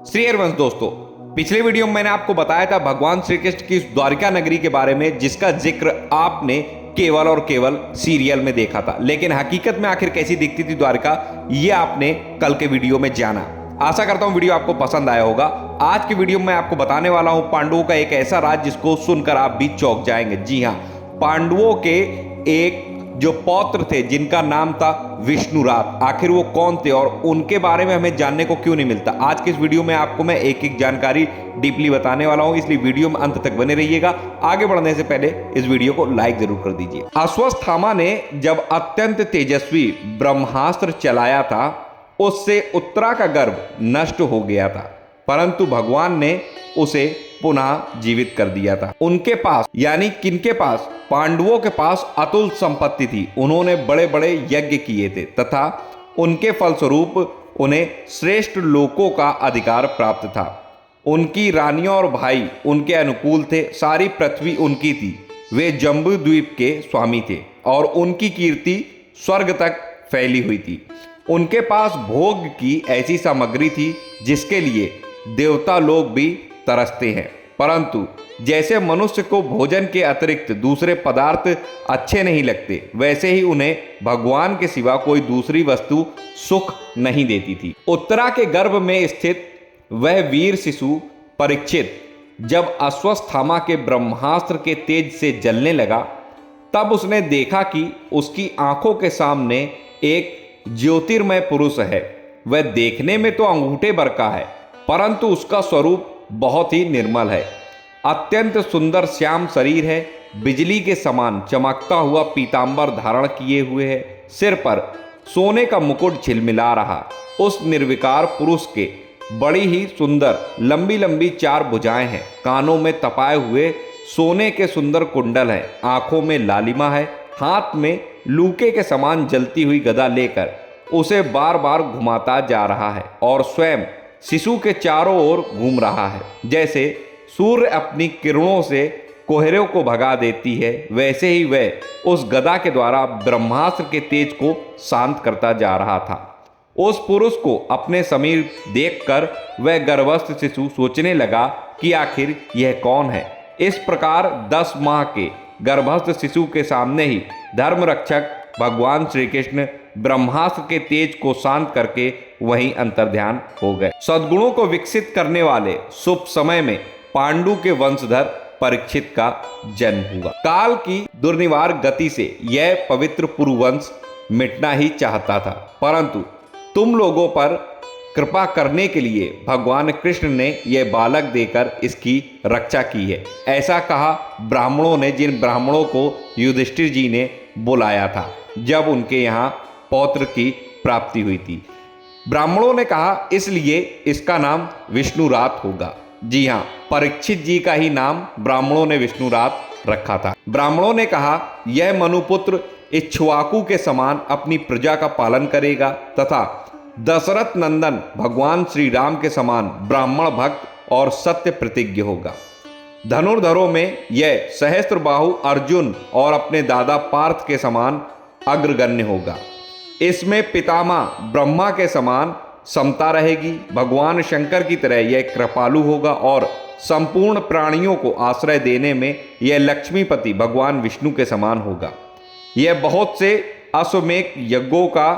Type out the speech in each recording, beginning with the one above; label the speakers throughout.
Speaker 1: श्री हरिवंश दोस्तों, पिछले वीडियो में मैंने आपको बताया था भगवान श्री कृष्ण की द्वारिका नगरी के बारे में, जिसका जिक्र आपने केवल और केवल सीरियल में देखा था। लेकिन हकीकत में आखिर कैसी दिखती थी द्वारिका, ये आपने कल के वीडियो में जाना। आशा करता हूं वीडियो आपको पसंद आया होगा। आज की वीडियो में मैं आपको बताने वाला हूं पांडवों का एक ऐसा राज जिसको सुनकर आप भी चौंक जाएंगे। जी हां, पांडवों के एक जो पौत्र थे जिनका नाम था विष्णुरात, आखिर वो कौन थे और उनके बारे में हमें जानने को क्यों नहीं मिलता। आज के इस वीडियो में आपको मैं एक एक जानकारी डीपली बताने वाला हूं, इसलिए वीडियो में अंत तक बने रहिएगा। आगे बढ़ने से पहले इस वीडियो को लाइक जरूर कर दीजिए। अश्वत्थामा ने जब अत्यंत तेजस्वी ब्रह्मास्त्र चलाया था, उससे उत्तरा का गर्भ नष्ट हो गया था, परंतु भगवान ने उसे पुनः जीवित कर दिया था। उनके पास यानी किनके पास? पांडवों के पास अतुल संपत्ति थी। उन्होंने बड़े बड़े यज्ञ किए थे तथा उनके फलस्वरूप उन्हें श्रेष्ठ लोकों का अधिकार प्राप्त था। उनकी रानियों और भाई उनके अनुकूल थे। सारी पृथ्वी उनकी थी। वे जम्बू द्वीप के स्वामी थे और उनकी कीर्ति स्वर्ग तक फैली हुई थी। उनके पास भोग की ऐसी सामग्री थी जिसके लिए देवता लोग भी तरसते हैं, परंतु जैसे मनुष्य को भोजन के अतिरिक्त दूसरे पदार्थ अच्छे नहीं लगते, वैसे ही उन्हें भगवान के सिवा कोई दूसरी वस्तु सुख नहीं देती थी। उत्तरा के गर्भ में स्थित वह वीर शिशु परीक्षित जब अश्वत्थामा के ब्रह्मास्त्र के तेज से जलने लगा, तब उसने देखा कि उसकी आंखों के सामने एक ज्योतिर्मय पुरुष है। वह देखने में तो अंगूठे भर का है, परंतु उसका स्वरूप बहुत ही निर्मल है। अत्यंत सुंदर श्याम शरीर है, बिजली के समान चमकता हुआ पीतांबर धारण किए हुए है। सिर पर सोने का मुकुट झिलमिला रहा। उस निर्विकार पुरुष के बड़ी ही सुंदर लंबी लंबी 4 भुजाएं हैं। कानों में तपाए हुए सोने के सुंदर कुंडल हैं। आंखों में लालिमा है। हाथ में लूके के समान जलती हुई गदा लेकर उसे बार बार घुमाता जा रहा है और स्वयं शिशु के चारों ओर घूम रहा है। जैसे सूर्य अपनी किरणों से कोहरे को भगा देती है, वैसे ही वह उस गदा के द्वारा ब्रह्मास्त्र के तेज को शांत करता जा रहा था। उस पुरुष को अपने समीप देखकर वह गर्भस्थ शिशु सोचने लगा कि आखिर यह कौन है। इस प्रकार 10 माह के गर्भस्थ शिशु के सामने ही धर्म रक्षक भगवान श्री कृष्ण ब्रह्मास्त्र के तेज को शांत करके वहीं अंतर्ध्यान हो गए। सद्गुणों को विकसित करने वाले शुभ समय में पांडु के वंशधर परीक्षित का जन्म हुआ। काल की दुर्निवार गति से यह पवित्र पुरुवंश मिटना ही चाहता था, परंतु तुम लोगों पर कृपा करने के लिए भगवान कृष्ण ने यह बालक देकर इसकी रक्षा की है। ऐसा कहा ब्राह्मणों ने, जिन ब्राह्मणों को युधिष्ठिर जी ने बुलाया था जब उनके यहाँ पौत्र की प्राप्ति हुई थी। ब्राह्मणों ने कहा इसलिए इसका नाम विष्णुरात होगा। जी हाँ, परीक्षित जी का ही नाम ब्राह्मणों ने विष्णुरात रखा था। ब्राह्मणों ने कहा यह मनुपुत्र इक्ष्वाकु के समान अपनी प्रजा का पालन करेगा तथा दशरथ नंदन भगवान श्री राम के समान ब्राह्मण भक्त और सत्य प्रतिज्ञ होगा। धनुर्धरों में यह सहस्त्रबाहु अर्जुन और अपने दादा पार्थ के समान अग्रगण्य होगा। इसमें पितामह ब्रह्मा के समान समता रहेगी। भगवान शंकर की तरह यह कृपालु होगा और संपूर्ण प्राणियों को आश्रय देने में यह लक्ष्मीपति भगवान विष्णु के समान होगा। यह बहुत से अश्वमेघ यज्ञों का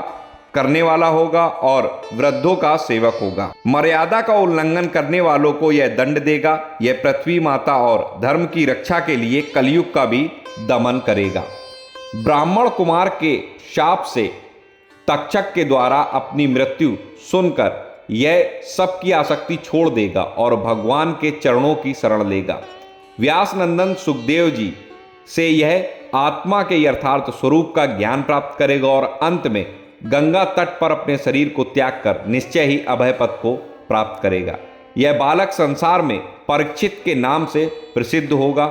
Speaker 1: करने वाला होगा और वृद्धों का सेवक होगा। मर्यादा का उल्लंघन करने वालों को यह दंड देगा। यह पृथ्वी माता और धर्म की रक्षा के लिए कलयुग का भी दमन करेगा। ब्राह्मण कुमार के शाप से तक्षक के द्वारा अपनी मृत्यु सुनकर यह सबकी आसक्ति छोड़ देगा और भगवान के चरणों की शरण लेगा। व्यास नंदन सुखदेव जी से यह आत्मा के यथार्थ स्वरूप का ज्ञान प्राप्त करेगा और अंत में गंगा तट पर अपने शरीर को त्याग कर निश्चय ही अभय पद को प्राप्त करेगा। यह बालक संसार में परीक्षित के नाम से प्रसिद्ध होगा,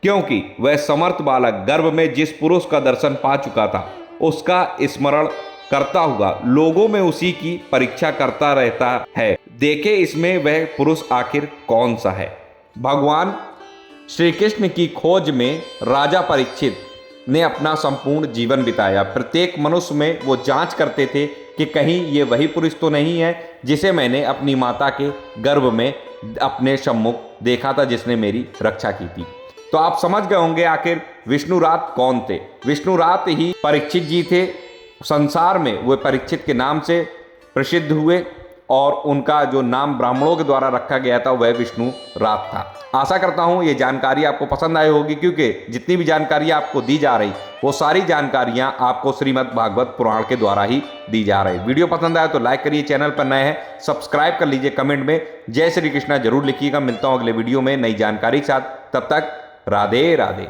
Speaker 1: क्योंकि वह समर्थ बालक गर्भ में जिस पुरुष का दर्शन पा चुका था, उसका स्मरण करता हुआ लोगों में उसी की परीक्षा करता रहता है। देखे इसमें वह पुरुष आखिर कौन सा है। भगवान श्री कृष्ण की खोज में राजा परीक्षित ने अपना संपूर्ण जीवन बिताया। प्रत्येक मनुष्य में वो जांच करते थे कि कहीं ये वही पुरुष तो नहीं है जिसे मैंने अपनी माता के गर्भ में अपने सम्मुख देखा था, जिसने मेरी रक्षा की थी। तो आप समझ गए होंगे आखिर विष्णुरात कौन थे। विष्णुरात ही परीक्षित जी थे। संसार में वे परीक्षित के नाम से प्रसिद्ध हुए और उनका जो नाम ब्राह्मणों के द्वारा रखा गया था वह विष्णुरात था। आशा करता हूँ ये जानकारी आपको पसंद आई होगी, क्योंकि जितनी भी जानकारी आपको दी जा रही वो सारी जानकारियाँ आपको श्रीमद् भागवत पुराण के द्वारा ही दी जा रही। वीडियो पसंद आए तो लाइक करिए, चैनल पर नए हैं सब्सक्राइब कर लीजिए, कमेंट में जय श्री कृष्णा जरूर लिखिएगा। मिलता हूँ अगले वीडियो में नई जानकारी के साथ, तब तक राधे राधे।